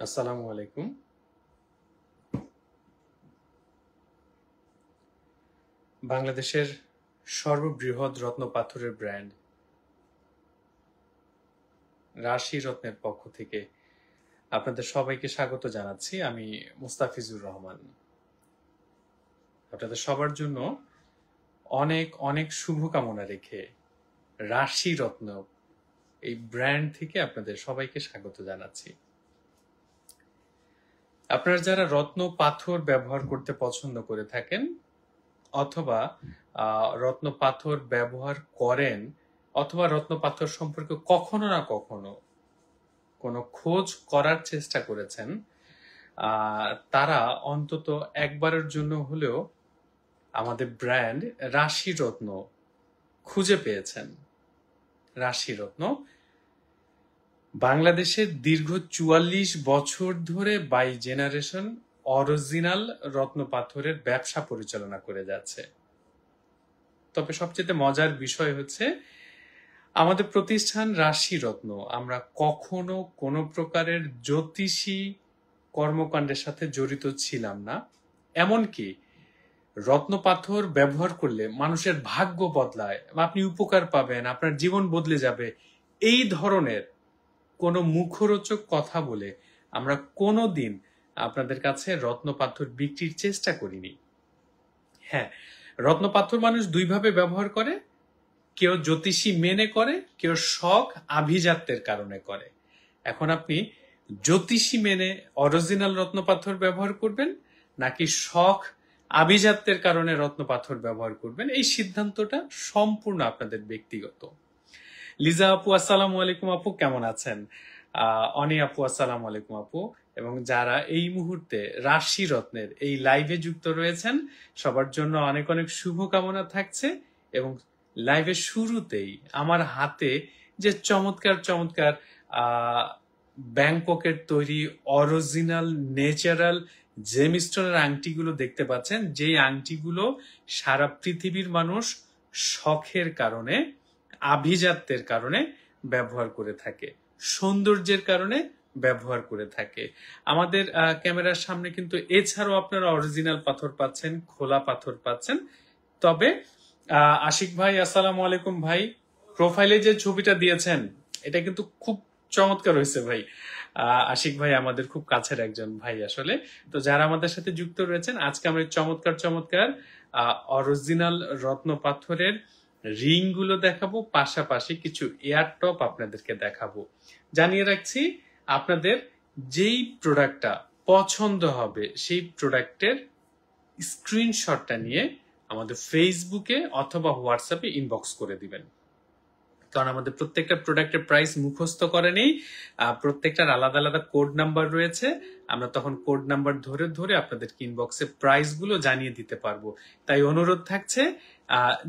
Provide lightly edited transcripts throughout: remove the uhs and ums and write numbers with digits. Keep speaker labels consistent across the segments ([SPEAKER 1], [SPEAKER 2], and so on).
[SPEAKER 1] আসসালামু আলাইকুম। বাংলাদেশের সর্ববৃহৎ রত্ন পাথরের ব্র্যান্ড রাশি রত্নের পক্ষ থেকে আপনাদের সবাইকে স্বাগত জানাচ্ছি। আমি মুস্তাফিজুর রহমান। আপনাদের সবার জন্য অনেক অনেক শুভকামনা রেখে রাশি রত্ন এই ব্র্যান্ড থেকে আপনাদের সবাইকে স্বাগত জানাচ্ছি। আপনারা যারা রত্ন পাথর ব্যবহার করতে পছন্দ করে থাকেন অথবা রত্ন পাথর ব্যবহার করেন অথবা রত্ন পাথর সম্পর্কে কখনো না কখনো কোনো খোঁজ করার চেষ্টা করেছেন, তারা অন্তত একবারের জন্য হলেও আমাদের ব্র্যান্ড রাশি রত্ন খুঁজে পেয়েছেন। রাশি রত্ন বাংলাদেশের দীর্ঘ ৪৪ বছর ধরে বাই জেনারেশন অরিজিনাল রত্ন পাথরের ব্যবসা পরিচালনা করে যাচ্ছে। তবে সবচেয়ে মজার বিষয় হচ্ছে আমাদের প্রতিষ্ঠান রাশি রত্ন আমরা কখনো কোনো প্রকারের জ্যোতিষী কর্মকাণ্ডের সাথে জড়িত ছিলাম না। এমনকি রত্ন পাথর ব্যবহার করলে মানুষের ভাগ্য বদলায়, আপনি উপকার পাবেন, আপনার জীবন বদলে যাবে, এই ধরনের কোনো মুখরোচক কথা বলে আমরা কোনোদিন আপনাদের কাছে রত্ন পাথর বিক্রির চেষ্টা করিনি। হ্যাঁ, রত্ন পাথর মানুষ দুইভাবে ব্যবহার করে, কেউ জ্যোতিষী মেনে করে, কেউ শখ আভিজাত্যের কারণে করে। এখন আপনি জ্যোতিষী মেনে অরিজিনাল রত্ন পাথর ব্যবহার করবেন নাকি শখ আভিজাত্যের কারণে রত্ন পাথর ব্যবহার করবেন, এই সিদ্ধান্তটা সম্পূর্ণ আপনাদের ব্যক্তিগত। লিজা আপু আসসালামু আলাইকুম আপু, কেমন আছেন? অনি আপু আসসালামু আলাইকুম আপু। এবং যারা এই মুহূর্তে রাশি রত্নের এই লাইভে যুক্ত রয়েছেন সবার জন্য অনেক অনেক শুভকামনা থাকছে। এবং লাইভের শুরুতেই আমার হাতে যে চমৎকার চমৎকার ব্যাংককের তৈরি অরিজিনাল ন্যাচারাল জেমস্টোনের আংটিগুলো দেখতে পাচ্ছেন, যেই আংটিগুলো সারা পৃথিবীর মানুষ শখের কারণে, আভিজাত্যের কারণে ব্যবহার করে থাকে, সৌন্দর্যের কারণে ব্যবহার করে থাকে। আমাদের ক্যামেরার সামনে কিন্তু এছাড়াও আপনারা অরিজিনাল পাথর পাচ্ছেন, খোলা পাথর পাচ্ছেন। তবে আশিক ভাই আসসালামু আলাইকুম ভাই, প্রোফাইলে যে ছবিটা দিয়েছেন এটা কিন্তু খুব চমৎকার হয়েছে ভাই। আশিক ভাই আমাদের খুব কাছের একজন ভাই আসলে। তো যারা আমাদের সাথে যুক্ত রয়েছেন, আজকে আমরা চমৎকার চমৎকার অরিজিনাল রত্ন পাথরের রিং গুলো দেখাবো, পাশাপাশি কিছু এয়ার টপ আপনাদেরকে দেখাবো। জানিয়ে রাখছি, আপনাদের যেই প্রোডাক্টটা পছন্দ হবে সেই প্রোডাক্টের স্ক্রিনশটটা নিয়ে আমাদের ফেসবুকে অথবা হোয়াটসঅ্যাপে ইনবক্স করে দিবেন। কারণ আমাদের প্রত্যেকটা প্রোডাক্টের প্রাইস মুখস্থ করে নেই, প্রত্যেকটার আলাদা আলাদা কোড নাম্বার রয়েছে। আমরা তখন কোড নাম্বার ধরে ধরে আপনাদেরকে ইনবক্সে প্রাইস গুলো জানিয়ে দিতে পারবো। তাই অনুরোধ থাকছে,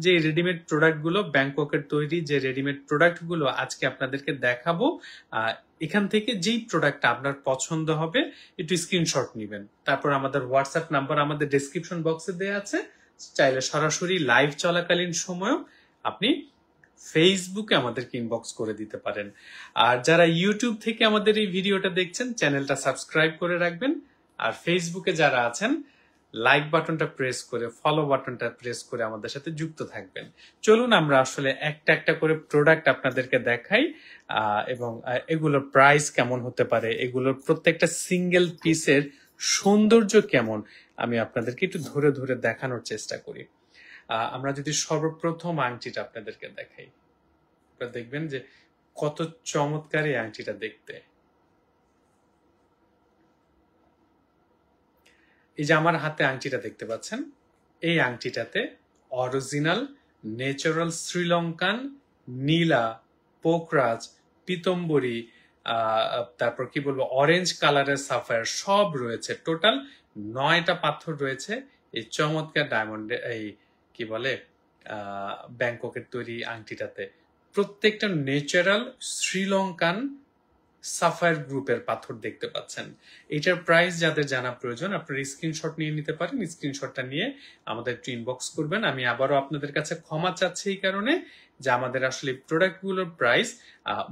[SPEAKER 1] যে রেডিমেড প্রোডাক্ট গুলো, ব্যাংককের তৈরি যে রেডিমেড প্রোডাক্ট গুলো আজকে আপনাদেরকে দেখাবো, এখান থেকে যেই প্রোডাক্টটা আপনার পছন্দ হবে একটু স্ক্রিনশট নিবেন। তারপর আমাদের হোয়াটসঅ্যাপ নাম্বার আমাদের ডেসক্রিপশন বক্সে দেওয়া আছে, চাইলে সরাসরি লাইভ চলাকালীন সময়ও আপনি ফেসবুকে আমাদেরকে ইনবক্স করে দিতে পারেন। আর যারা ইউটিউব থেকে আমাদের এই ভিডিওটা দেখছেন, চ্যানেলটা সাবস্ক্রাইব করে রাখবেন। আর ফেসবুকে যারা আছেন, লাইক বাটনটা প্রেস করে, ফলো বাটনটা প্রেস করে আমাদের সাথে যুক্ত থাকবেন। চলুন আমরা আসলে একটা একটা করে প্রোডাক্ট আপনাদেরকে দেখাই, এবং এগুলোর প্রাইস কেমন হতে পারে, এগুলোর প্রত্যেকটা সিঙ্গেল পিসের সৌন্দর্য কেমন, আমি আপনাদেরকে একটু ধরে ধরে দেখানোর চেষ্টা করি। আমরা যদি সর্বপ্রথম আংটিটা আপনাদেরকে দেখাই, আপনারা দেখবেন যে কত চমৎকার এই আংটিটা দেখতে। এই যে আমার হাতে আংটিটা দেখতে পাচ্ছেন, এই আংটিটাতে অরিজিনাল ন্যাচারাল শ্রীলঙ্কান নীলা, পোকরাজ, পিতম্বরী, তারপর কি বলবো অরেঞ্জ কালারের সাফায়ার সব রয়েছে। টোটাল 9টা পাথর রয়েছে এই চমৎকার ডায়মন্ড, এই কি বলে ব্যাংককের তৈরি আংটিটাতে। প্রত্যেকটা ন্যাচারাল শ্রীলঙ্কান সাফায়ার গ্রুপের পাথর দেখতে পাচ্ছেন। এটার প্রাইস যাদের জানা প্রয়োজন, আপনারা স্ক্রিনশট নিয়ে নিতে পারেন। স্ক্রিনশটটা নিয়ে আমাদের একটু ইনবক্স করবেন। আমি আবারও আপনাদের কাছে ক্ষমা চাচ্ছি এই কারণে যে আমাদের আসলে প্রোডাক্টগুলোর প্রাইস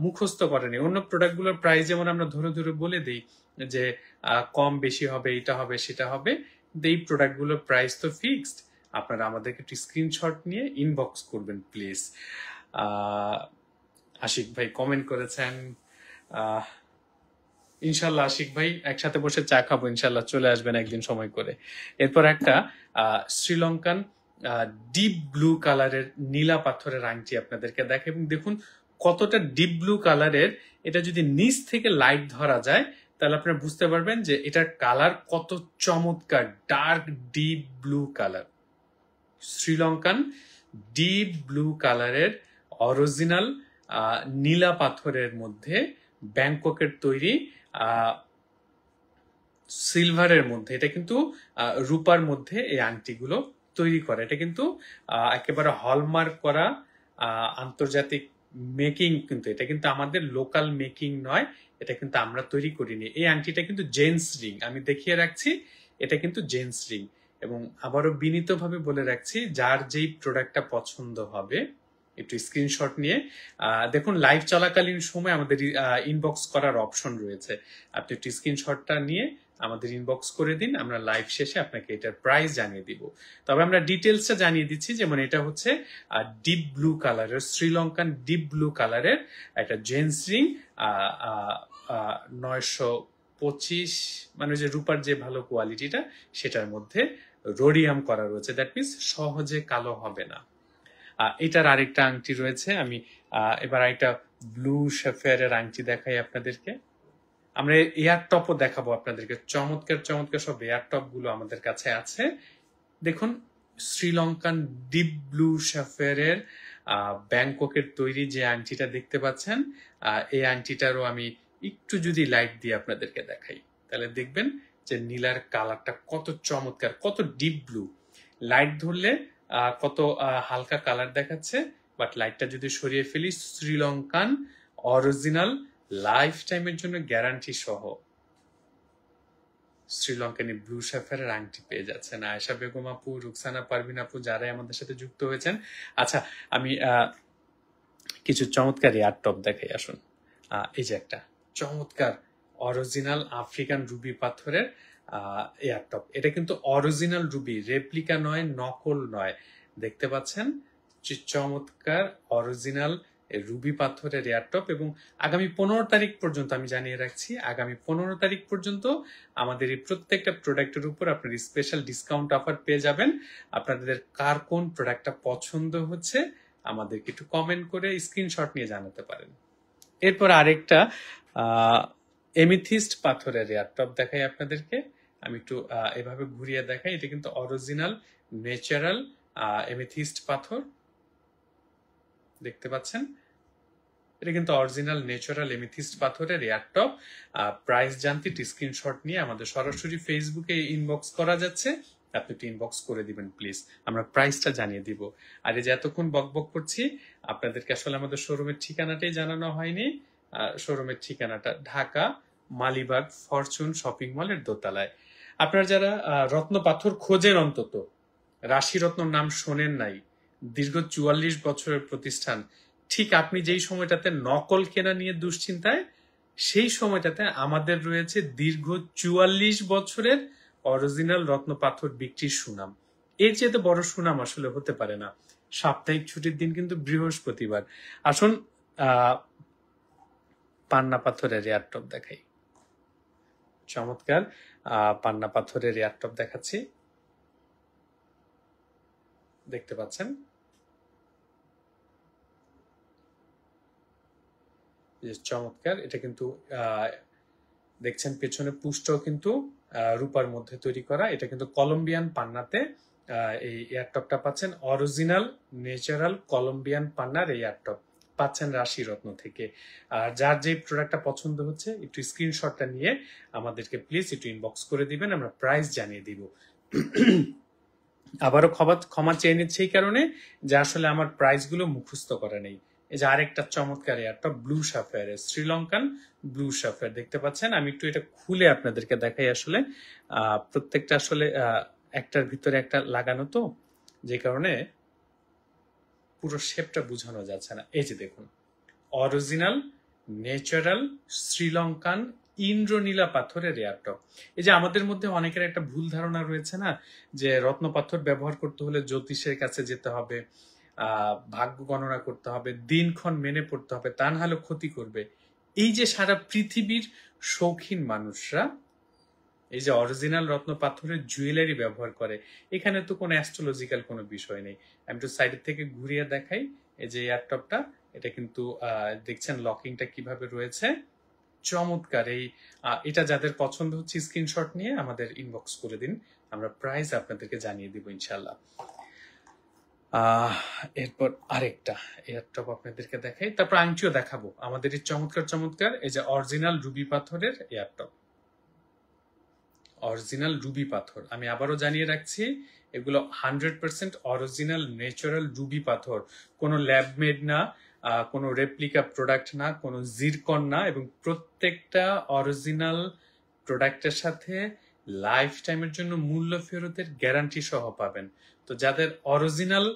[SPEAKER 1] মুখস্থ করেনি। অন্য প্রোডাক্টগুলোর প্রাইস যেমন আমরা ধরে ধরে বলে দিই, যে কম বেশি হবে, এটা হবে সেটা হবে, এই প্রোডাক্টগুলোর প্রাইস তো ফিক্সড। আপনারা আমাদেরকে একটু স্ক্রিনশট নিয়ে ইনবক্স করবেন প্লিজ। আশিক ভাই কমেন্ট করেছেন, ইনশাল্লাহ আশিক ভাই একসাথে বসে চা খাবো, ইনশাল্লাহ চলে আসবেন একদিন সময় করে। এরপর একটা শ্রীলঙ্কান ডিপ ব্লু কালারের নীলা পাথরের আংটি আপনাদেরকে দেখে, এবং দেখুন কতটা ডিপ ব্লু কালারের। এটা যদি নিচ থেকে লাইট ধরা যায় তাহলে আপনারা বুঝতে পারবেন যে এটার কালার কত চমৎকার, dark deep blue colour. Sri Lankan deep blue কালারের অরিজিনাল নীলা পাথরের মধ্যে ব্যাংককের তৈরি সিলভারের মধ্যে, এটা কিন্তু রূপার মধ্যে এই আংটিগুলো তৈরি করা। এটা কিন্তু একেবারে হলমার্ক করা আন্তর্জাতিক মেকিং, কিন্তু এটা কিন্তু আমাদের লোকাল মেকিং নয়, এটা কিন্তু আমরা তৈরি করিনি। এই আংটিটা কিন্তু জেন্টস রিং, আমি দেখিয়ে রাখছি, এটা কিন্তু জেন্টস রিং। এবং আবারও বিনীতভাবে বলে রাখছি, যার যেই প্রোডাক্টটা পছন্দ হবে একটু স্ক্রিনশট নিয়ে দেখুন, লাইভ চলাকালীন সময় আমাদের ইনবক্স করার অপশন রয়েছে, আপনি একটু স্ক্রিনশটটা নিয়ে আমাদের ইনবক্স করে দিন, আমরা লাইভ শেষে আপনাকে এটার প্রাইস জানিয়ে দিব। তবে আমরা ডিটেলসটা জানিয়ে দিচ্ছি, যেমন এটা হচ্ছে ডিপ ব্লু কালারের, শ্রীলঙ্কান ডিপ ব্লু কালারের একটা জেন্টস রিং, 925, মানে যে রূপার যে ভালো কোয়ালিটিটা সেটার মধ্যে রোডিয়াম করা রয়েছে, দ্যাট মিনস সহজে কালো হবে না। এটার আরেকটা আংটি রয়েছে, আমি এবার একটা ব্লু শেফেয়ারের আংটি দেখাই আপনাদেরকে। আমরা এয়ার টপও দেখাবো আপনাদেরকে, চমৎকার চমৎকার সব এয়ার টপ গুলো আমাদের কাছে আছে। দেখুন শ্রীলঙ্কান ডিপ ব্লু শেফেয়ারের ব্যাংককের তৈরি যে আংটিটা দেখতে পাচ্ছেন, এই আংটিটারও আমি একটু যদি লাইট দিয়ে আপনাদেরকে দেখাই তাহলে দেখবেন যে নীলার কালারটা কত চমৎকার, কত ডিপ ব্লু। লাইট ধরলে কত হালকা কালার দেখাচ্ছে, বাট লাইটটা যদি সরিয়ে ফেলি, শ্রীলঙ্কান অরিজিনাল লাইফ টাইমের জন্য গ্যারান্টি সহ শ্রীলঙ্কানি ব্লু শেফারের আংটি পেয়ে যাচ্ছেন। আয়েশা বেগম আপু, রুকসানা পারভিন আপু, যারাই আমাদের সাথে যুক্ত হয়েছেন। আচ্ছা, আমি কিছু চমৎকার এয়ার টপ দেখাই, আসুন। এই যে একটা চমৎকার অরিজিনাল আফ্রিকান রুবি পাথরের এয়ার টপ, এটা কিন্তু অরিজিনাল রুবি, রেপ্লিকা নয়, নকল নয়। দেখতে পাচ্ছেন চমৎকার অরিজিনাল রুবি পাথরের এয়ারটপ। এবং আগামী 15 তারিখ পর্যন্ত আমি জানিয়ে রাখছি, আগামী 15 তারিখ পর্যন্ত আমাদের এই প্রত্যেকটা প্রোডাক্টের উপর আপনার স্পেশাল ডিসকাউন্ট অফার পেয়ে যাবেন। আপনাদের কার কোন প্রোডাক্টটা পছন্দ হচ্ছে আমাদেরকে একটু কমেন্ট করে স্ক্রিনশট নিয়ে জানাতে পারেন। এরপর আরেকটা এমিথিস্ট পাথরের এয়ারটপ দেখাই আপনাদেরকে, আমি একটু এভাবে ঘুরিয়ে দেখাই। এটা কিন্তু অরিজিনাল ন্যাচারাল এমিথিস্ট পাথর, দেখতে পাচ্ছেন, এটা কিন্তু অরিজিনাল ন্যাচারাল এমিথিস্ট পাথরের এয়ারটপ। প্রাইস জানতে স্ক্রিনশট নিয়ে আমাদের সরাসরি ফেসবুকে ইনবক্স করা যাচ্ছে, আপনি একটু ইনবক্স করে দিবেন প্লিজ, আমরা প্রাইসটা জানিয়ে দিব। আর এই যে এতক্ষণ বকবক করছি, আপনাদেরকে আসলে আমাদের শোরুমের ঠিকানাটাই জানানো হয়নি। শোরুমের ঠিকানাটা ঢাকা মালিবাগ ফরচুন শপিং মলের দোতলায়। আপনারা যারা রত্ন পাথর খোঁজেন, অন্তত রাশিরত্ন নাম শোনেন নাই, দীর্ঘ 44 বছরের প্রতিষ্ঠান, ঠিক আপনি যেই সময়টাতে নকল কেনা নিয়ে দুশ্চিন্তায়, সেই সময়টাতে আমাদের রয়েছে দীর্ঘ 44 বছরের অরিজিনাল রত্ন পাথর বিক্রির সুনাম। এর চেয়ে বড় সুনাম আসলে হতে পারে না। সাপ্তাহিক ছুটির দিন কিন্তু বৃহস্পতিবার। আসুন পান্না পাথরের এয়ারটপ দেখাই, চমৎকার পান্না পাথরের এয়ারটপ দেখাচ্ছি, দেখতে পাচ্ছেন। চমৎকার, এটা কিন্তু দেখছেন পেছনে পুষ্টও কিন্তু রূপার মধ্যে তৈরি করা। এটা কিন্তু কলম্বিয়ান পান্নাতে এই এয়ারটপটা পাচ্ছেন, অরিজিনাল ন্যাচারাল কলম্বিয়ান পান্নার এই এয়ারটপ পাচ্ছেন রাশি রত্ন থেকে। আর যার যে প্রোডাক্টটা পছন্দ হচ্ছে একটু স্ক্রিনশটটা নিয়ে আমাদেরকে প্লিজ একটু ইনবক্স করে দিবেন, আমরা প্রাইস জানিয়ে দিব। আবারও ক্ষমা চেয়ে নিচ্ছে এই কারণে যে আসলে আমার প্রাইসগুলো মুখস্থ করা নেই। এই যে আরেকটা চমৎকার এয়ারটপ ব্লু সাফায়ারের, শ্রীলঙ্কান ব্লু সাফায়ার দেখতে পাচ্ছেন। আমি একটু এটা খুলে আপনাদেরকে দেখাই, আসলে প্রত্যেকটা আসলে একটার ভিতরে একটা লাগানো, তো যে কারণে পুরো শেপটা বোঝানো যাচ্ছে না। এই যে দেখুন, অরিজিনাল ন্যাচারাল শ্রীলঙ্কান ইন্দ্রনীলা পাথরের এয়ারটপ। এই যে আমাদের মধ্যে অনেকের একটা ভুল ধারণা রয়েছে না, যে রত্ন পাথর ব্যবহার করতে হলে জ্যোতিষের কাছে যেতে হবে, ভাগ্য গণনা করতে হবে, দিনক্ষণ মেনে পড়তে হবে, তা না হলে ক্ষতি করবে। এই যে সারা পৃথিবীর শৌখিন মানুষরা এই যে অরিজিনাল রত্ন পাথরের জুয়েলারি ব্যবহার করে, এখানে তো কোনো অ্যাস্ট্রোলজিক্যাল কোনো বিষয় নেই। আমি একটু সাইড থেকে ঘুরিয়ে দেখাই। এই যে এয়ারটপটা, এটা কিন্তু দেখছেন লকিংটা কিভাবে রয়েছে, চমৎকার। এটা যাদের পছন্দ হচ্ছে স্ক্রিনশট নিয়ে আমাদের ইনবক্স করে দিন, আমরা প্রাইস আপনাদেরকে জানিয়ে দিব ইনশাল্লাহ। এরপর আরেকটা এয়ারটপ আপনাদেরকে দেখাই, তারপর আংটিও দেখাবো। আমাদের এই চমৎকার চমৎকার এই যে অরিজিনাল রুবি পাথরের এয়ারটপ, অরিজিনাল রুবি পাথর। আমি আবারও জানিয়ে রাখছি, এগুলো 100% অরিজিনাল ন্যাচারাল রুবি পাথর, কোনো ল্যাব মেড না, কোনো রেপ্লিকা প্রোডাক্ট না, কোনো জিরকন না, এবং প্রত্যেকটা অরিজিনাল প্রোডাক্টের সাথে লাইফ টাইমের জন্য মূল্য ফেরতের গ্যারান্টি সহ পাবেন। তো যাদের অরিজিনাল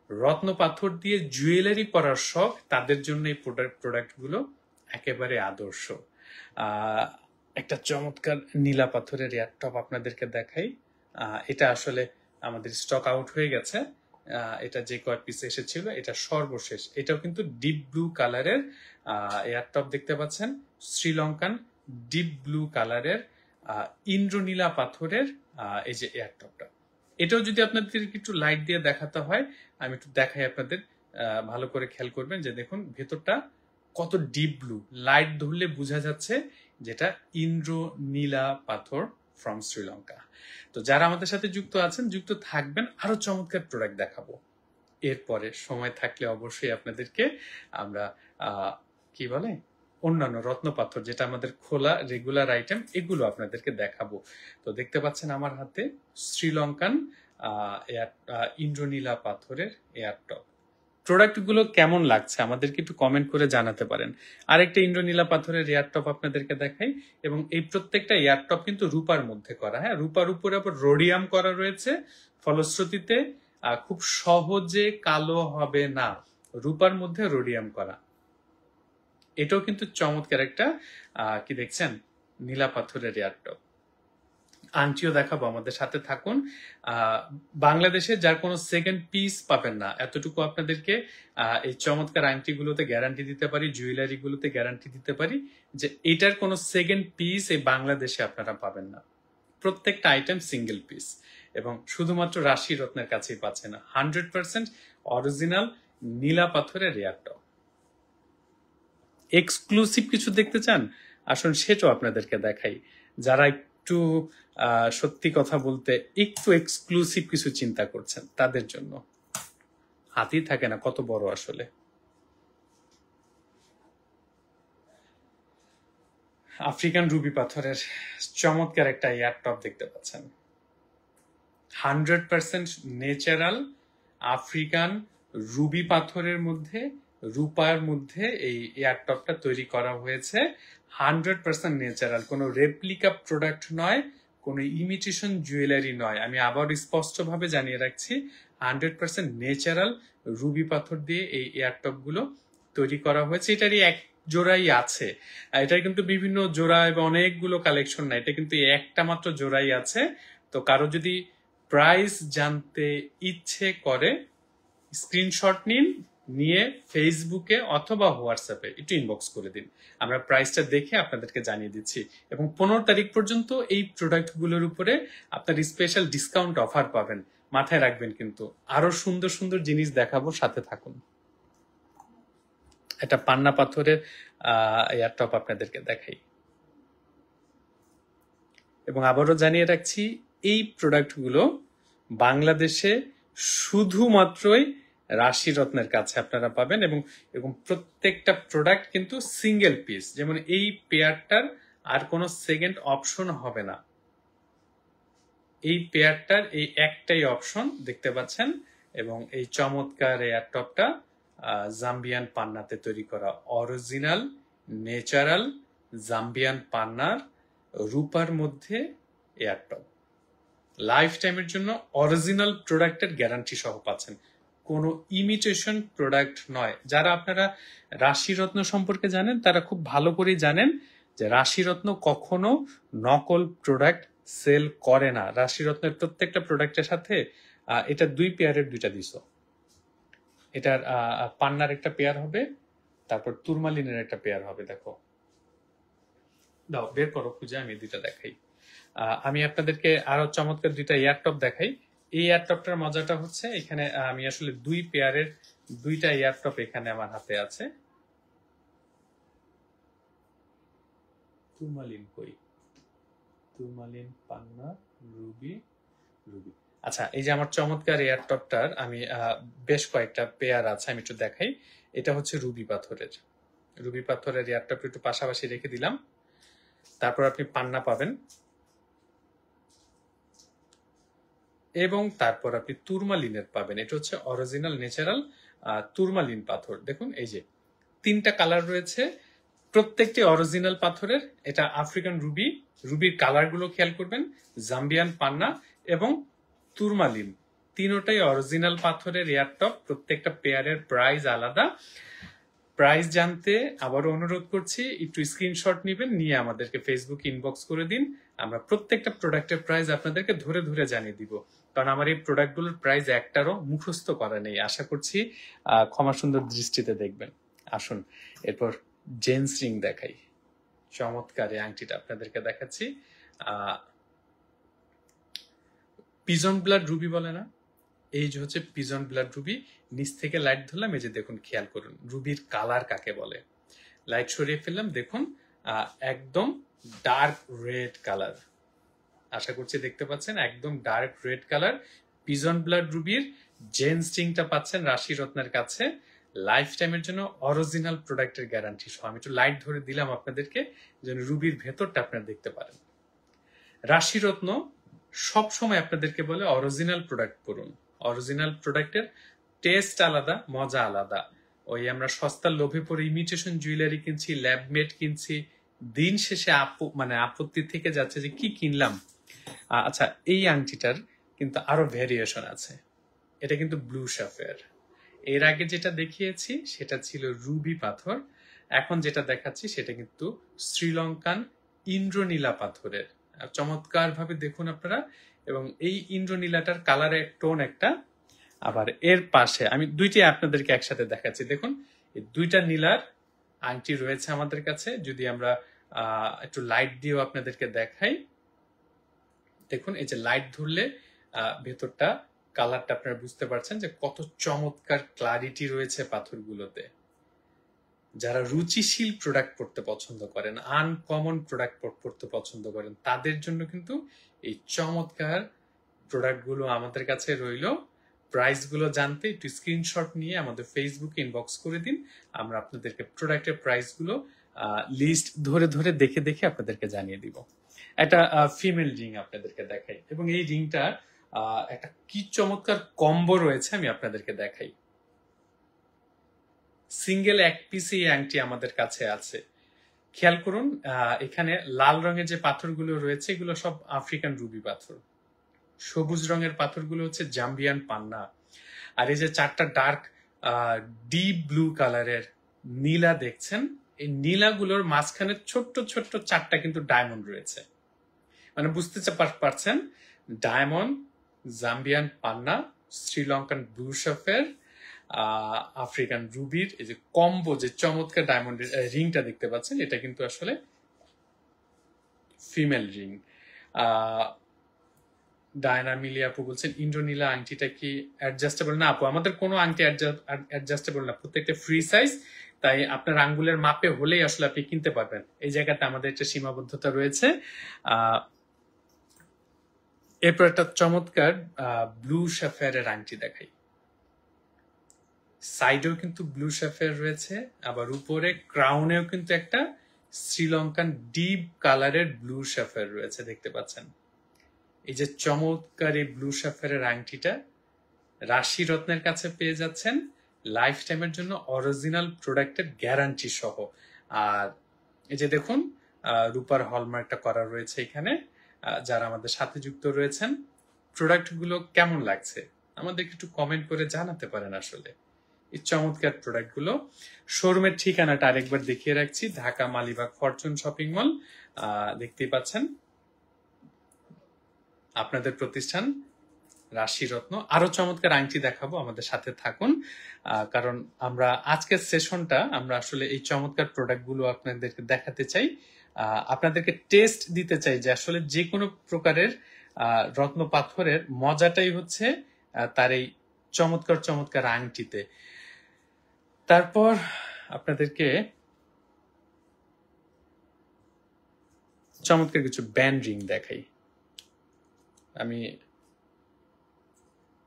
[SPEAKER 1] রত্ন পাথর দিয়ে জুয়েলারি পরার শখ, তাদের জন্য এই প্রোডাক্টগুলো একেবারে আদর্শ। একটা চমৎকার নীলা পাথরের এয়ারটপ আপনাদেরকে দেখাই। এটা আসলে আমাদের স্টক আউট হয়ে গেছে। এটা যে কয় পিস এসেছিল এটা সর্বশেষ। এটাও কিন্তু ডিপ ব্লু কালারের এয়ারটপ দেখতে পাচ্ছেন, শ্রীলঙ্কান ডিপ ব্লু কালারের ইন্দ্রনীলা পাথরের এই যে এয়ারটপটা। এটাও যদি আপনাদের একটু লাইট দিয়ে দেখাতে হয়, আমি একটু দেখাই আপনাদের, ভালো করে খেয়াল করবেন যে দেখুন ভেতরটা কত ডিপ ব্লু, লাইট ধরলে বোঝা যাচ্ছে যেটা ইন্দ্রনীলা পাথর ফ্রম শ্রীলঙ্কা। তো যারা আমাদের সাথে যুক্ত আছেন, যুক্ত থাকবেন, আরো চমৎকার প্রোডাক্ট দেখাবো। এরপরে সময় থাকলে অবশ্যই আপনাদেরকে আমরা কি বলে অন্যান্য রত্ন পাথর, যেটা আমাদের খোলা রেগুলার আইটেম, এগুলো আপনাদেরকে দেখাবো। তো দেখতে পাচ্ছেন আমার হাতে শ্রীলঙ্কান ইন্দ্রনীলা পাথরের এয়ারটপ। প্রোডাক্টগুলো কেমন লাগছে আমাদেরকে একটু কমেন্ট করে জানাতে পারেন। আরেকটা ইন্দ্রনীলা পাথরের এয়ারটপ আপনাদেরকে দেখাই, এবং এই প্রত্যেকটা এয়ারটপ কিন্তু রূপার মধ্যে করা। হ্যাঁ, রূপার উপরে আবার রোডিয়াম করা রয়েছে, ফলশ্রুতিতে খুব সহজে কালো হবে না, রূপার মধ্যে রোডিয়াম করা। এটাও কিন্তু চমৎকার একটা কি দেখছেন নীলা পাথরের এয়ারটপ। আংটিও দেখাবো, আমাদের সাথে থাকুন। বাংলাদেশে যার কোনো সেকেন্ড পিস পাবেন না, এতটুকু আপনাদেরকে এই চমৎকার আংটিগুলোতে গ্যারান্টি দিতে পারি, জুয়েলারি গুলোতে গ্যারান্টি দিতে পারি যে এটার কোনো সেকেন্ড পিস এই বাংলাদেশে আপনারা পাবেন না। প্রত্যেকটা আইটেম সিঙ্গেল পিস, এবং শুধুমাত্র রাশি রত্নের কাছেই পাচ্ছেন। 100% অরিজিনাল নীলা পাথরের এয়ারটপ। এক্সক্লুসিভ কিছু দেখতে চান, আসুন সেটাও আপনাদেরকে দেখাই। যারা একটু সত্যি কথা বলতে একটু এক্সক্লুসিভ কিছু চিন্তা করছেন, তাদের জন্য। হাতই থাকে না কত বড় আসলে। আফ্রিকান রুবি পাথরের চমৎকার একটা এয়ারটপ দেখতে পাচ্ছেন। 100% ন্যাচারাল আফ্রিকান রুবি পাথরের মধ্যে, রূপার মধ্যে এই এয়ারটপটা তৈরি করা হয়েছে। 100% ন্যাচারাল, কোনো রেপ্লিকা প্রোডাক্ট নয়, কোনো ইমিটেশন জুয়েলারি নয়। আমি আবার স্পষ্টভাবে জানিয়ে রাখছি, 100% ন্যাচারাল রুবি পাথর দিয়ে এই এয়ারটপ গুলো তৈরি করা হয়েছে। এটারই এক জোড়াই আছে, এটার কিন্তু বিভিন্ন জোড়া এবং অনেকগুলো কালেকশন না, এটা কিন্তু একটা মাত্র জোড়াই আছে। তো কারো যদি প্রাইস জানতে ইচ্ছে করে, স্ক্রিনশট নিয়ে ফেসবুকে অথবা হোয়াটসঅ্যাপে একটু ইনবক্স করে দিন, আমরা প্রাইসটা দেখে আপনাদেরকে জানিয়ে দিচ্ছি। এবং 15 তারিখ পর্যন্ত এই প্রোডাক্টগুলোর উপরে আপনার স্পেশাল ডিসকাউন্ট অফার পাবেন, মাথায় রাখবেন। কিন্তু আরো সুন্দর সুন্দর জিনিস দেখাবো, সাথে থাকুন। একটা পান্না পাথরের এয়ারটপ আপনাদেরকে দেখাই, এবং আবারও জানিয়ে রাখছি এই প্রোডাক্টগুলো বাংলাদেশে শুধুমাত্রই রাশি রত্নের কাছে আপনারা পাবেন, এবং প্রত্যেকটা প্রোডাক্ট কিন্তু সিঙ্গেল পিস। যেমন এই পেয়ারটার আর কোনো সেকেন্ড অপশন হবে না, এই পেয়ারটার এই একটাই অপশন দেখতে পাচ্ছেন। এবং এই চমৎকার এয়ারটপটা জাম্বিয়ান পান্নাতে তৈরি করা, অরিজিনাল ন্যাচারাল জাম্বিয়ান পান্নার রূপার মধ্যে এয়ারটপ, লাইফ টাইমের জন্য অরিজিনাল প্রোডাক্টের গ্যারান্টি সহ পাচ্ছেন, কোনো ইমিটেশন প্রোডাক্ট নয়। যারা আপনারা রাশি রত্ন সম্পর্কে জানেন তারা খুব ভালো করেই জানেন যে রাশিরত্ন কখনো নকল প্রোডাক্ট সেল করে না। রাশিরত্নের প্রত্যেকটা প্রোডাক্টের সাথে এটা 2 পেয়ারের 2টা দিছো। এটার পান্নার একটা পেয়ার হবে, তারপর তুরমালিনের একটা পেয়ার হবে। দেখো, দাও বের করো খুঁজে, আমি 2টা দেখাই। আমি আপনাদেরকে আরো চমৎকার 2টা এয়ারটপ দেখাই। এই এয়ারটপটার মজাটা হচ্ছে এখানে আমি আসলে 2 পেয়ারের 2টা এয়ারটপ এখানে আমার হাতে আছে। তুরমালিন কই? তুরমালিন, পান্না, রুবি, রুবি। আচ্ছা, এই যে আমার চমৎকার এয়ারটপটার আমি বেশ কয়েকটা পেয়ার আছে, আমি একটু দেখাই। এটা হচ্ছে রুবি পাথরের। রুবি পাথরের এয়ারটপ একটু পাশাপাশি রেখে দিলাম। তারপর আপনি পান্না পাবেন, এবং তারপর আপনি তুরমালিনের পাবেন। এটা হচ্ছে অরিজিনাল ন্যাচারাল তুরমালিন পাথর। দেখুন এই যে 3টা কালার রয়েছে, প্রত্যেকটি অরিজিনাল পাথরের। এটা আফ্রিকান রুবি, রুবির কালারগুলো খেয়াল করবেন, জাম্বিয়ান পান্না এবং তুরমালিন, তিনটাই অরিজিনাল পাথরের এয়ারটপ। প্রত্যেকটা পেয়ারের প্রাইস আলাদা। প্রাইস জানতে আবারও অনুরোধ করছি, একটু স্ক্রিনশট নেবেন, নিয়ে আমাদেরকে ফেসবুক ইনবক্স করে দিন। আমরা প্রত্যেকটা প্রোডাক্টের প্রাইস আপনাদেরকে ধরে ধরে জানিয়ে দিব, কারণ আমার এই প্রোডাক্টগুলোর প্রাইস একটারও মুখস্থ করা নেই। আশা করছি ক্ষমা সুন্দর দৃষ্টিতে দেখবেন। আসুন এরপর জেন্স রিং দেখাই। চমৎকার এই আংটিটা আপনাদেরকে দেখাচ্ছি। পিজন ব্লাড রুবি বলে না, এই যে হচ্ছে পিজন ব্লাড রুবি। নিচ থেকে লাইট ধরলাম, এই যে দেখুন, খেয়াল করুন রুবির কালার কাকে বলে। লাইট সরিয়ে ফেললাম, দেখুন একদম ডার্ক রেড কালার। আশা করছি দেখতে পাচ্ছেন, একদম dark red colour. Pigeon blood রুবির জেন স্ট্রিংটা পাচ্ছেন রাশি রত্নের কাছে লাইফ টাইমের জন্য, অরিজিনাল প্রোডাক্টের গ্যারান্টি সহ। আমি একটু লাইট ধরে দিলাম আপনাদেরকে, যেন রুবির ভেতরটা আপনারা দেখতে পারেন। রাশি রত্ন সবসময় আপনাদেরকে বলে অরিজিনাল প্রোডাক্ট পড়ুন। অরিজিনাল প্রোডাক্টের টেস্ট আলাদা, মজা আলাদা। ওই আমরা সস্তার লোভে পড়ে ইমিটেশন জুয়েলারি কিনছি, ল্যাবমেড কিনছি, দিন শেষে আপত্তি থেকে যাচ্ছে যে কি কিনলাম। আচ্ছা, এই আংটিটার কিন্তু আরো ভেরিয়েশন আছে। এটা কিন্তু ব্লু সাফেয়ার। এর আগে যেটা দেখিয়েছি সেটা ছিল রুবি পাথর, এখন যেটা দেখাচ্ছি সেটা কিন্তু শ্রীলঙ্কান ইন্দ্রনীলা পাথরের। চমৎকার ভাবে দেখুন আপনারা, এবং এই ইন্দ্রনীলাটার কালারের টোন একটা। আবার এর পাশে আমি 2টি আপনাদেরকে একসাথে দেখাচ্ছি। দেখুন এই 2টা নীলার আংটি রয়েছে আমাদের কাছে। যদি আমরা একটু লাইট দিয়েও আপনাদেরকে দেখাই, দেখুন এই যে লাইট ধরলে ভেতরটা কালারটা আপনারা বুঝতে পারছেন যে কত চমৎকার ক্লারিটি রয়েছে পাথরগুলোতে। যারা রুচিশীল প্রোডাক্ট পড়তে পছন্দ করেন, আনকমন প্রোডাক্ট পড়তে পছন্দ করেন, তাদের জন্য কিন্তু এই চমৎকার প্রোডাক্টগুলো আমাদের কাছে রইল। প্রাইসগুলো জানতে একটু স্ক্রিনশট নিয়ে আমাদের ফেসবুক ইনবক্স করে দিন, আমরা আপনাদেরকে প্রোডাক্টের প্রাইসগুলো লিস্ট ধরে ধরে দেখে দেখে আপনাদেরকে জানিয়ে দিব। একটা ফিমেল রিং আপনাদেরকে দেখাই, এবং এই রিংটা একটা কি চমৎকার কম্বো রয়েছে আমি আপনাদেরকে দেখাই। সিঙ্গেল এক পিস এই আংটি আমাদের কাছে আছে। খেয়াল করুন এখানে লাল রঙের যে পাথরগুলো রয়েছে এগুলো সব আফ্রিকান রুবি পাথর, সবুজ রঙের পাথরগুলো হচ্ছে জাম্বিয়ান পান্না, আর এই যে 4টা ডার্ক ডিপ ব্লু কালারের নীলা দেখছেন, এই নীলাগুলোর মাঝখানে ছোট্ট ছোট্ট 4টা কিন্তু ডায়মন্ড রয়েছে। মানে বুঝতে পারছেন, ডায়মন্ড, জাম্বিয়ান পান্না, শ্রীলঙ্কান ব্লু সাফের, আফ্রিকান রুবির এই যে কম্বো, যে চমৎকার ডায়মন্ডের রিংটা দেখতে পাচ্ছেন, এটা কিন্তু আসলে ফিমেল রিং। ডায়না মিলি আপু বলছেন ইন্দ্রনীলা আংটিটা কি অ্যাডজাস্টেবল? না আপু, আমাদের কোনো আংটি অ্যাডজাস্টেবল না, প্রত্যেকটা ফ্রি সাইজ। তাই আপনার আঙ্গুলের মাপে হলেই আসলে আপনি কিনতে পারবেন। এই জায়গাতে আমাদের একটা সীমাবদ্ধতা রয়েছে। এরপর একটা চমৎকার ব্লু সাফেয়ারের আংটি দেখাই। সাইডেও কিন্তু ব্লু সাফেয়ার রয়েছে, আবার উপরে ক্রাউনেও কিন্তু একটা শ্রীলঙ্কান ডিপ কালারের ব্লু সাফেয়ার রয়েছে, দেখতে পাচ্ছেন। এই যে চমৎকার এই ব্লু সাফেয়ারের আংটিটা রাশি রত্নের কাছে পেয়ে যাচ্ছেন লাইফ টাইমের জন্য, অরিজিনাল প্রোডাক্টের গ্যারান্টি সহ। আর এই যে দেখুন রূপার হলমার্কটা করা রয়েছে এখানে। যারা আমাদের সাথে যুক্ত রয়েছেন, প্রোডাক্টগুলো কেমন লাগছে আমাদেরকে একটু কমেন্ট করে জানাতে পারেন। আসলে এই চমৎকার প্রোডাক্ট গুলো। শোরুমের ঠিকানাটা আরেকবার দেখিয়ে রাখছি, Dhaka Malibagh Fortune shopping mall, দেখতেই পাচ্ছেন আপনাদের প্রতিষ্ঠান রাশিরত্ন। আরো চমৎকার আংটি দেখাবো, আমাদের সাথে থাকুন। কারণ আমরা আজকের সেশনটা আমরা আসলে এই চমৎকার প্রোডাক্ট গুলো আপনাদেরকে দেখাতে চাই, আপনাদেরকে টেস্ট দিতে চাই যে আসলে যে কোনো প্রকারের রত্ন পাথরের মজাটাই হচ্ছে তার এই চমৎকার চমৎকার আংটিতে। তারপর আপনাদেরকে চমৎকার কিছু ব্যান্ড রিং দেখাই। আমি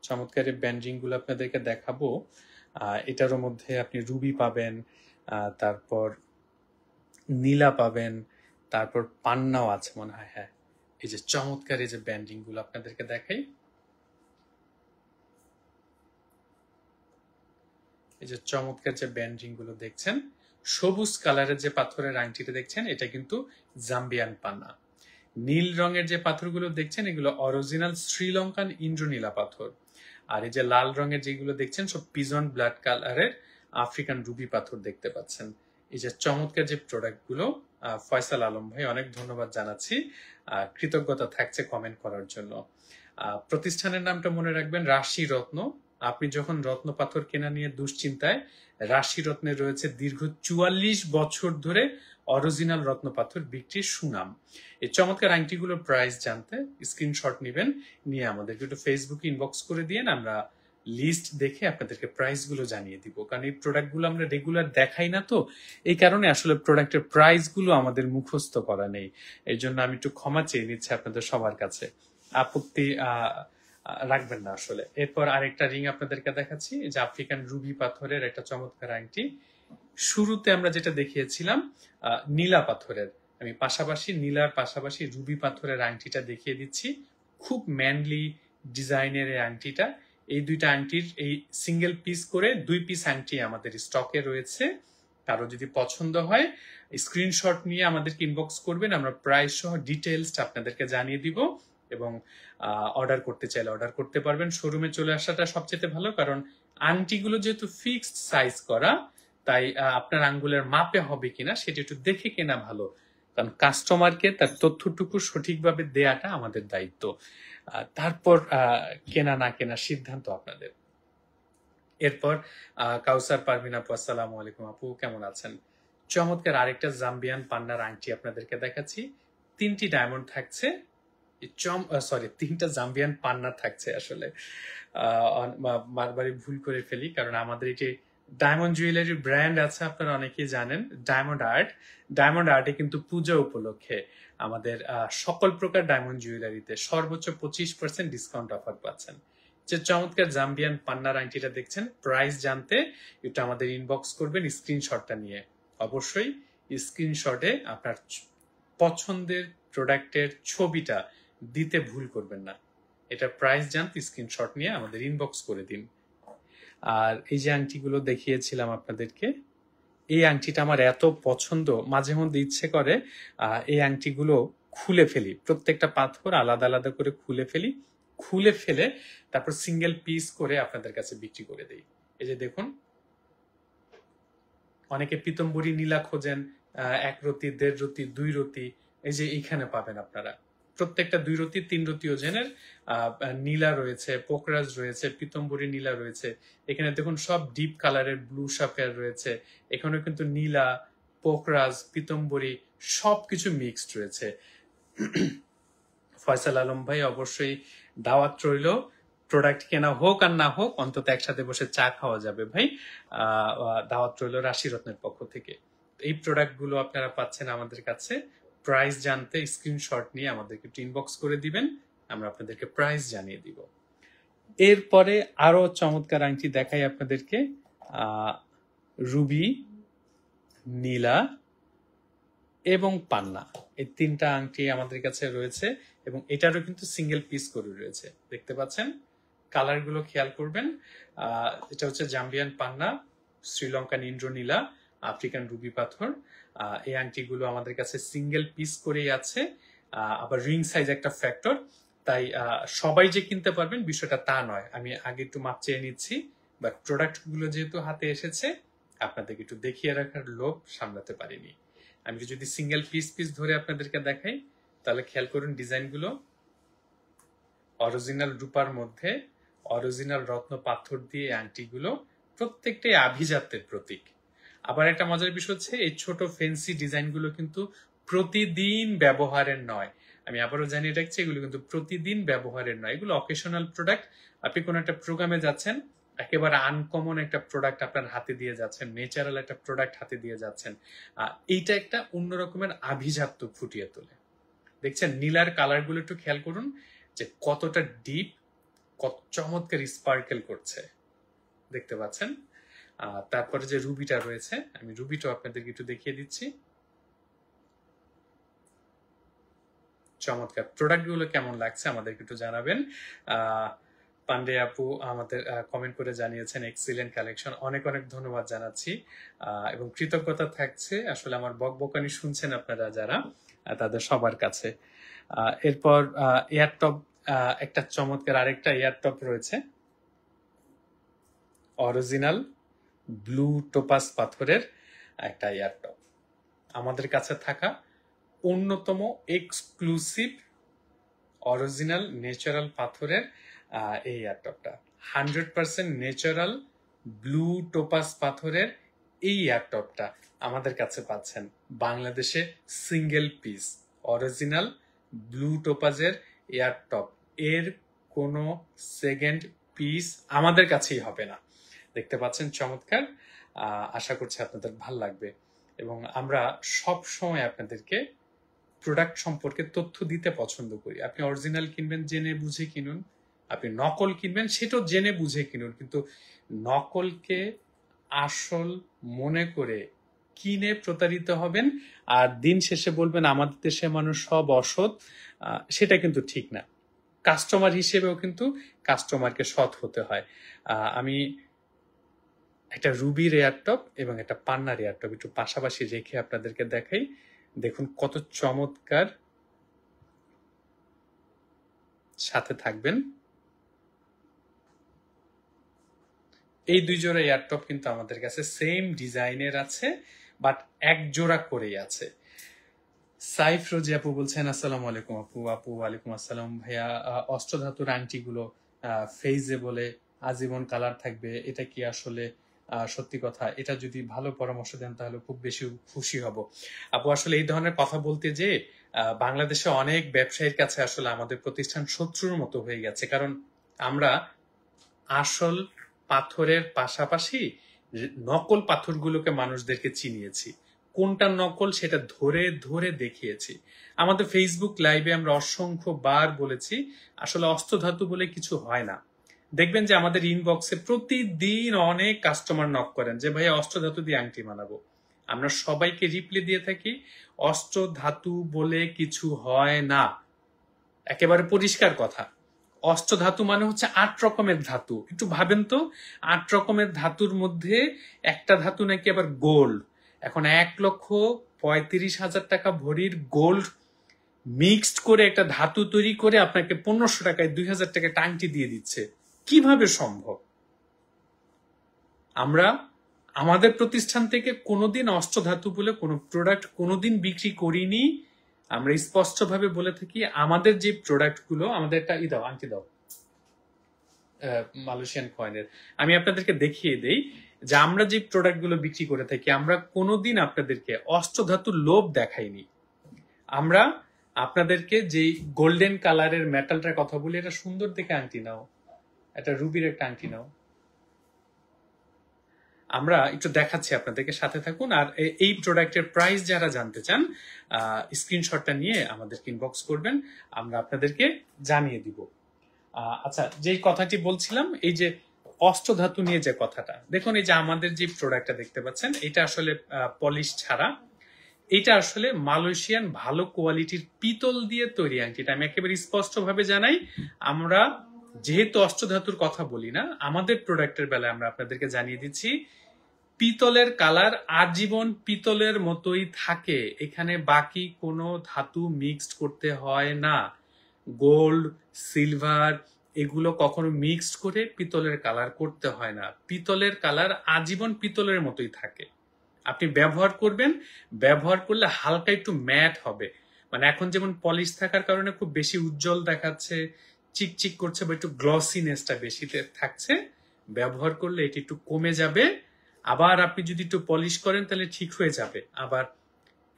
[SPEAKER 1] চমৎকার ব্যান্ড রিং গুলো আপনাদেরকে দেখাবো। এটারও মধ্যে আপনি রুবি পাবেন, তারপর নীলা পাবেন, তারপর পান্নাও আছে মনে হয়। হ্যাঁ, এই যে চমৎকার এই যে ব্যান্ড রিং গুলো আপনাদেরকে দেখাই। এই যে চমৎকার যে ব্যান্ড রিং গুলো দেখছেন, সবুজ কালারের যে পাথরের আংটিটা দেখছেন এটা কিন্তু জাম্বিয়ান পান্না। নীল রঙের যে পাথরগুলো দেখছেন এগুলো অরিজিনাল শ্রীলঙ্কান ইন্দ্রনীলা পাথর। আর এই যে লাল রঙের যেগুলো দেখছেন সব পিজন ব্লাড কালারের আফ্রিকান রুবি পাথর দেখতে পাচ্ছেন। এই যে চমৎকার যে প্রোডাক্ট গুলো, ফয়সাল আলম ভাই অনেক ধন্যবাদ জানাচ্ছি, কৃতজ্ঞতা থাকছে কমেন্ট করার জন্য। প্রতিষ্ঠানের নামটা মনে রাখবেন, রাশি রত্ন। আপনি যখন রত্ন পাথর কেনা নিয়ে দুশ্চিন্তায়, রাশি রত্নে রয়েছে দীর্ঘ 44 বছর ধরে অরিজিনাল রত্ন পাথর বিক্রির সুনাম। এই চমৎকার আংটিগুলোর প্রাইস জানতে স্ক্রিনশট নেবেন, নিয়ে আমাদেরকে একটু ফেসবুকে ইনবক্স করে দিয়েন, আমরা লিস্ট দেখে আপনাদেরকে প্রাইস গুলো জানিয়ে দিব। কারণ এই প্রোডাক্ট গুলো আমরা রেগুলার দেখাই না, তো এই কারণে আসলে প্রোডাক্টের প্রাইস গুলো আমাদের মুখস্থ করা নেই। এই জন্য আমি একটু ক্ষমা চেয়ে নিচ্ছি আপনাদের সবার কাছে, আপত্তি রাখবেন না আসলে। এরপর আরেকটা রিং আপনাদেরকে দেখাচ্ছি, যে আফ্রিকান রুবি পাথরের একটা চমৎকার আংটি। শুরুতে আমরা যেটা দেখিয়েছিলাম নীলা পাথরের, আমি পাশাপাশি নীলার পাশাপাশি রুবি পাথরের আংটিটা দেখিয়ে দিচ্ছি। খুব ম্যানলি ডিজাইনের এই আংটিটা। এই দুইটা আংটির এই সিঙ্গেল পিস করে 2 পিস আংটি আমাদের স্টকে রয়েছে। কারো যদি পছন্দ হয় স্ক্রিনশট নিয়ে আমাদেরকে ইনবক্স করবেন, আমরা প্রাইস সহ ডিটেইলসটা আপনাদেরকে জানিয়ে দিব। এবং অর্ডার করতে চাইলে অর্ডার করতে পারবেন। শোরুমে চলে আসাটা সবচেয়ে ভালো, কারণ আংটিগুলো যেহেতু ফিক্সড সাইজ করা, তাই আপনার আঙ্গুলের মাপে হবে কিনা সেটা একটু দেখে কেনা ভালো, কারণ কাস্টমারকে তার তথ্যটুকু সঠিকভাবে দেয়াটা আমাদের দায়িত্ব। তারপর কেনা না কেনার সিদ্ধান্ত আপনাদের। এরপর কাউসার পারভিন আপু, আসসালামু আলাইকুম আপু, কেমন আছেন? চমৎকার আরেকটা জাম্বিয়ান পান্নার আংটি আপনাদেরকে দেখাচ্ছি। 3টি ডায়মন্ড থাকছে, তিনটা জাম্বিয়ান পান্না থাকছে। আসলে বারবারই ভুল করে ফেলি, কারণ আমাদের এটি ডায়মন্ড জুয়েলারি ব্র্যান্ড আছে, আপনারা অনেকেই জানেন, ডায়মন্ড আর্ট। ডায়মন্ড আর্টে কিন্তু পূজা উপলক্ষে আমাদের সকল প্রকার ডায়মন্ড জুয়েলারিতে সর্বোচ্চ 25% ডিসকাউন্ট অফার পাচ্ছেন। যে চমৎকার জাম্বিয়ান পান্নার আংটিটা দেখছেন, প্রাইস জানতে এটা আমাদের ইনবক্স করবেন স্ক্রিনশটটা নিয়ে। অবশ্যই স্ক্রিনশটে আপনার পছন্দের প্রোডাক্টের ছবিটা দিতে ভুল করবেন না। এটা প্রাইস জানতে স্ক্রিনশট নিয়ে আমাদের ইনবক্স করে দিন। আর এই যে আংটিগুলো দেখিয়েছিলাম আপনাদেরকে, এই আংটিটা আমার এত পছন্দ, মাঝে মধ্যে ইচ্ছে করে এই আংটিগুলো খুলে ফেলি, প্রত্যেকটা পাথর আলাদা আলাদা করে খুলে ফেলে তারপর সিঙ্গেল পিস করে আপনাদের কাছে বিক্রি করে দেই। এই যে দেখুন, অনেকে পিতম্বরী নীলা খোঁজেন, 1 রতি 1.5 রতি 2 রতি, এই যে এইখানে পাবেন আপনারা প্রত্যেকটা 2 রতি 3 রতি ওজনের নীলা রয়েছে, পোকরাজ রয়েছে, পিতম্বরী নীলা রয়েছে। এখানে দেখুন সব ডিপ কালারের ব্লু সাফেয়ার রয়েছে। এখানেও কিন্তু নীলা, পোকরাজ, পিতম্বরী সবকিছু মিক্সড রয়েছে। ফয়সাল আলম ভাই, অবশ্যই দাওয়াত রইল, প্রোডাক্ট কেনা হোক আর না হোক অন্তত একসাথে বসে চা খাওয়া যাবে ভাই। দাওয়াত রইল রাশিরত্নের পক্ষ থেকে। এই প্রোডাক্ট গুলো আপনারা পাচ্ছেন আমাদের কাছে। প্রাইস জানতে স্ক্রিনশট নিয়ে আমাদেরকে ইনবক্স করে দিবেন, আমরা আপনাদেরকে প্রাইস জানিয়ে দিব। এরপরে আরো চমৎকার আংটি দেখাই আপনাদেরকে। রুবি, নীলা এবং পান্না, এই 3টা আংটি আমাদের কাছে রয়েছে এবং এটারও কিন্তু সিঙ্গেল পিস করে রয়েছে, দেখতে পাচ্ছেন। কালার গুলো খেয়াল করবেন। এটা হচ্ছে জাম্বিয়ান পান্না, শ্রীলঙ্কান ইন্দ্রনীলা, আফ্রিকান রুবি পাথর। এই আংটিগুলো আমাদের কাছে সিঙ্গেল পিস করেই আছে, আবার রিং সাইজ একটা ফ্যাক্টর, তাই সবাই যে কিনতে পারবেন বিষয়টা তা নয়। আমি আগে একটু মাপ চেয়ে নিচ্ছি, বাট প্রোডাক্টগুলো যেহেতু হাতে এসেছে আপনাদেরকে একটু দেখিয়ে রাখার লোভ সামলাতে পারিনি। আমি যদি সিঙ্গেল পিস পিস ধরে আপনাদেরকে দেখাই তাহলে খেয়াল করুন ডিজাইনগুলো অরিজিনাল রূপার মধ্যে অরিজিনাল রত্ন পাথর দিয়ে আংটিগুলো প্রত্যেকটাই আভিজাত্যের প্রতীক। আবার একটা মজার বিষয় হচ্ছে এই ছোট ফেন্সি ডিজাইনগুলো কিন্তু প্রতিদিন ব্যবহারের নয়। আমি আবারও জানিয়ে রাখছি এগুলো কিন্তু প্রতিদিন ব্যবহারের নয়, এগুলো অকেশনাল প্রোডাক্ট। আপনি কোনো একটা প্রোগ্রামে যাচ্ছেন, একেবারে আনকমন একটা প্রোডাক্ট আপনার হাতে দিয়ে যাচ্ছেন, ন্যাচারাল একটা প্রোডাক্ট হাতে দিয়ে যাচ্ছেন, এইটা একটা অন্য রকমের আভিজাত্য ফুটিয়ে তোলে। দেখছেন নীলার কালার গুলো একটু খেয়াল করুন যে কতটা ডিপ, কত চমৎকার স্পার্কেল করছে, দেখতে পাচ্ছেন। তারপরে যে রুবিটা রয়েছে, আমি রুবিটাও আপনাদেরকে একটু দেখিয়ে দিচ্ছি। চমৎকার। প্রোডাক্ট গুলো কেমন লাগছে আমাদেরকে একটু জানাবেন। পান্ডে আপু আমাদের কমেন্ট করে জানিয়েছেন এক্সিলেন্ট কালেকশন, অনেক অনেক ধন্যবাদ জানাচ্ছি এবং কৃতজ্ঞতা থাকছে আসলে আমার বকবকানি শুনছেন আপনারা যারা, তাদের সবার কাছে। এরপর এয়ারটপ, একটা চমৎকার আরেকটা এয়ারটপ রয়েছে, অরিজিনাল ব্লু টোপাস পাথরের একটা এয়ারটপ, আমাদের কাছে থাকা অন্যতম এক্সক্লুসিভ অরিজিনাল ন্যাচারাল পাথরের এই এয়ারটপটা। 100% ন্যাচারাল ব্লু টোপাস পাথরের এই এয়ারটপটা আমাদের কাছে পাচ্ছেন বাংলাদেশে সিঙ্গেল পিস অরিজিনাল ব্লু টোপাজের এয়ারটপ, এর কোনো সেকেন্ড পিস আমাদের কাছেই হবে না। দেখতে পাচ্ছেন চমৎকার, আশা করছি আপনাদের ভাল লাগবে এবং আমরা সব সময় আপনাদেরকে প্রোডাক্ট সম্পর্কে তথ্য দিতে পছন্দ করি। আপনি অরিজিনাল কিনবেন জেনে বুঝে কিনুন, আপনি নকল কিনবেন সেটাও জেনে বুঝে কিনুন, কিন্তু নকলকে আসল মনে করে কিনে প্রতারিত হবেন আর দিন শেষে বলবেন আমাদের দেশের মানুষ সব অসৎ, সেটা কিন্তু ঠিক না। কাস্টমার হিসেবেও কিন্তু কাস্টমারকে সৎ হতে হয়। আমি একটা রুবির এয়ারটপ এবং একটা পান্নার এয়ারটপ একটু পাশাপাশি রেখে আপনাদেরকে দেখাই, দেখুন কত চমৎকার, সাথে থাকবেন। এই দুই জোড়া এয়ারটপ কিন্তু আমাদের কাছে সেম ডিজাইনের আছে, বাট এক জোড়া করেই আছে। সাইফ রোজি আপু বলছেন আসসালামু আলাইকুম আপু। আপু ওয়ালাইকুম আসসালাম ভাইয়া, অষ্টধাতুর আংটিগুলো ফেজে বলে আজীবন কালার থাকবে, এটা কি আসলে সত্যি কথা? এটা যদি ভালো পরামর্শ দেন তাহলে খুব বেশি খুশি হব। আপু আসলে এই ধরনের কথা বলতে যে বাংলাদেশে অনেক ব্যবসায়ীর কাছে আসলে আমাদের প্রতিষ্ঠান শত্রুর মতো হয়ে গেছে, কারণ আমরা আসল পাথরের পাশাপাশি নকল পাথরগুলোকে মানুষদেরকে চিনিয়েছি, কোনটা নকল সেটা ধরে ধরে দেখিয়েছি। আমাদের ফেসবুক লাইভে আমরা অসংখ্য বার বলেছি আসলে অষ্টধাতু বলে কিছু হয় না। দেখবেন যে আমাদের ইনবক্সে প্রতিদিন অনেক কাস্টমার নক করেন যে ভাইয়া অষ্টধাতু দিয়ে আংটি বানাবো। আমরা সবাইকে রিপ্লাই দিয়ে থাকি অষ্টধাতু বলে কিছু হয় না, একেবারে পরিষ্কার কথা। অষ্টধাতু মানে হচ্ছে 8 রকমের ধাতু। একটু ভাবেন তো, 8 রকমের ধাতুর মধ্যে একটা ধাতু নাকি আবার গোল্ড। এখন 1,35,000 টাকা ভরির গোল্ড মিক্সড করে একটা ধাতু তৈরি করে আপনাকে 1500 টাকায় 2000 টাকা টাংটি দিয়ে দিচ্ছে, কিভাবে সম্ভব? আমরা আমাদের প্রতিষ্ঠান থেকে কোনোদিন অষ্টধাতু বলে কোনো প্রোডাক্ট কোনোদিন বিক্রি করিনি। আমরা স্পষ্টভাবে বলে থাকি আমাদের যে প্রোডাক্টগুলো, আমাদের একটা দাও আংটি দাও মালয়েশিয়ান কয়েনের, আমি আপনাদেরকে দেখিয়ে দেই যে আমরা যে প্রোডাক্টগুলো বিক্রি করে থাকি আমরা কোনোদিন আপনাদেরকে অষ্টধাতুর লোভ দেখাইনি। আমরা আপনাদেরকে যে গোল্ডেন কালারের মেটালটার কথা বলি, এটা সুন্দর দেখে আংটি নাও, এটা রুবির একটা আংটি নাও, আমরা একটু দেখাচ্ছি আপনাদেরকে, সাথে থাকুন। আর এই প্রোডাক্টের প্রাইস যারা জানতে চান স্ক্রিনশটটা নিয়ে আমাদেরকে ইনবক্স করবেন, আমরা আপনাদেরকে জানিয়ে দিব। আচ্ছা, যেই কথাটি বলছিলাম এই যে অষ্টধাতু নিয়ে যে কথাটা, দেখুন এই যে আমাদের যে প্রোডাক্টটা দেখতে পাচ্ছেন এটা আসলে পলিশ ছাড়া, এটা আসলে মালয়েশিয়ান ভালো কোয়ালিটির পিতল দিয়ে তৈরি আংটিটা। আমি একেবারে স্পষ্টভাবে জানাই, আমরা যেহেতু অষ্টধাতুর কথা বলি না, আমাদের প্রোডাক্টের বেলায় আমরা আপনাদেরকে জানিয়ে দিচ্ছি পিতলের কালার আজীবন পিতলের মতোই থাকে, এখানে বাকি কোনো ধাতু মিক্সড করতে হয় না। গোল্ড, সিলভার, এগুলো কখনো মিক্সড করে পিতলের কালার করতে হয় না। পিতলের কালার আজীবন পিতলের মতোই থাকে। আপনি ব্যবহার করবেন, ব্যবহার করলে হালকা একটু ম্যাট হবে, মানে এখন যেমন পলিশ থাকার কারণে খুব বেশি উজ্জ্বল দেখাচ্ছে, চিকচিক করছে বা একটু গ্লসিনেসটা বেশি থাকছে, ব্যবহার করলে এটি একটু কমে যাবে। আবার আপনি যদি একটু পলিশ করেন তাহলে ঠিক হয়ে যাবে। আবার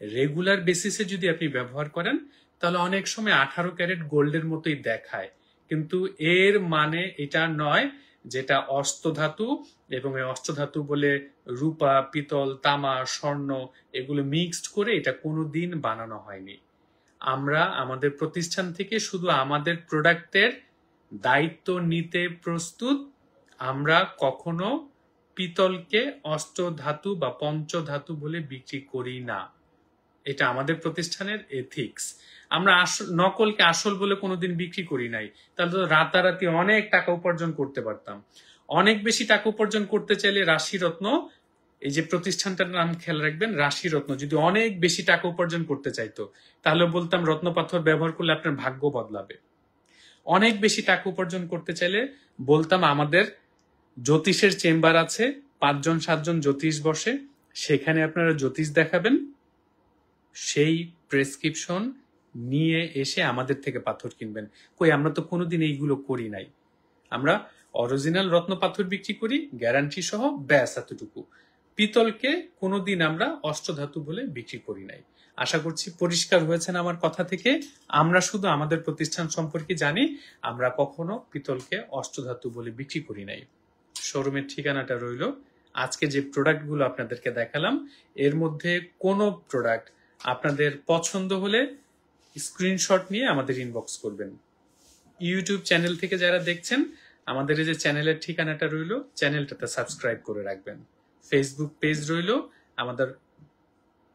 [SPEAKER 1] রেগুলার বেসিসে যদি আপনি ব্যবহার করেন তাহলে অনেক সময় 18 ক্যারেট গোল্ডের মতোই দেখায়, কিন্তু এর মানে এটা নয় যেটা অষ্টধাতু, এবং এই অষ্টধাতু বলে রূপা, পিতল, তামা, স্বর্ণ এগুলো মিক্সড করে এটা কোনোদিন বানানো হয়নি। আমরা আমাদের প্রতিষ্ঠান থেকে শুধু আমাদের প্রোডাক্টের দায়িত্ব নিতে প্রস্তুত। আমরা কখনো পিতলকে অষ্টধাতু বা পঞ্চধাতু বলে বিক্রি করি না। এটা আমাদের প্রতিষ্ঠানের এথিক্স। আমরা নকলকে আসল বলে কোনোদিন বিক্রি করি নাই, তাহলে তো রাতারাতি অনেক টাকা উপার্জন করতে পারতাম। অনেক বেশি টাকা উপার্জন করতে চাইলে রাশিরত্ন, এই যে প্রতিষ্ঠানটার নাম খেয়াল রাখবেন, রাশিরত্ন যদি অনেক বেশি টাকা উপার্জন করতে চাইতো তাহলে বলতাম রত্নপাথর ব্যবহার করলে আপনার ভাগ্য বদলাবে। অনেক বেশি টাকা উপার্জন করতে চাইলে বলতাম আমাদের জ্যোতিষের চেম্বার আছে, 5 জন 7 জন জ্যোতিষ বসে, সেখানে আপনারা জ্যোতিষ দেখাবেন, সেই প্রেসক্রিপশন নিয়ে এসে আমাদের থেকে পাথর কিনবেন। কই, আমরা তো কোনোদিন এইগুলো করি নাই। আমরা অরিজিনাল রত্ন পাথর বিক্রি করি গ্যারান্টি সহ, ব্যাস এতটুকু। পিতলকে কোনোদিন আমরা অষ্টধাতু বলে বিক্রি করি নাই। আশা করছি পরিষ্কার হয়েছেন আমার কথা থেকে। আমরা শুধু আমাদের প্রতিষ্ঠান সম্পর্কে জানি, আমরা কখনো পিতলকে অষ্টধাতু বলে বিক্রি করি নাই। শোরুমের ঠিকানাটা রইল। আজকে যে প্রোডাক্টগুলো আপনাদেরকে দেখালাম এর মধ্যে কোনো প্রোডাক্ট আপনাদের পছন্দ হলে স্ক্রিনশট নিয়ে আমাদের ইনবক্স করবেন। ইউটিউব চ্যানেল থেকে যারা দেখছেন, আমাদের এই যে চ্যানেলের ঠিকানাটা রইল, চ্যানেলটাতে সাবস্ক্রাইব করে রাখবেন। ফেসবুক পেজ রইল, আমাদের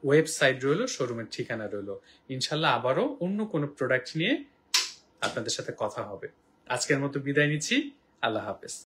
[SPEAKER 1] ওয়েবসাইট রইল, শোরুমের ঠিকানা রইল। ইনশাল্লাহ আবারও অন্য কোনো প্রোডাক্ট নিয়ে আপনাদের সাথে কথা হবে। আজকের মতো বিদায় নিচ্ছি। আল্লাহ হাফেজ।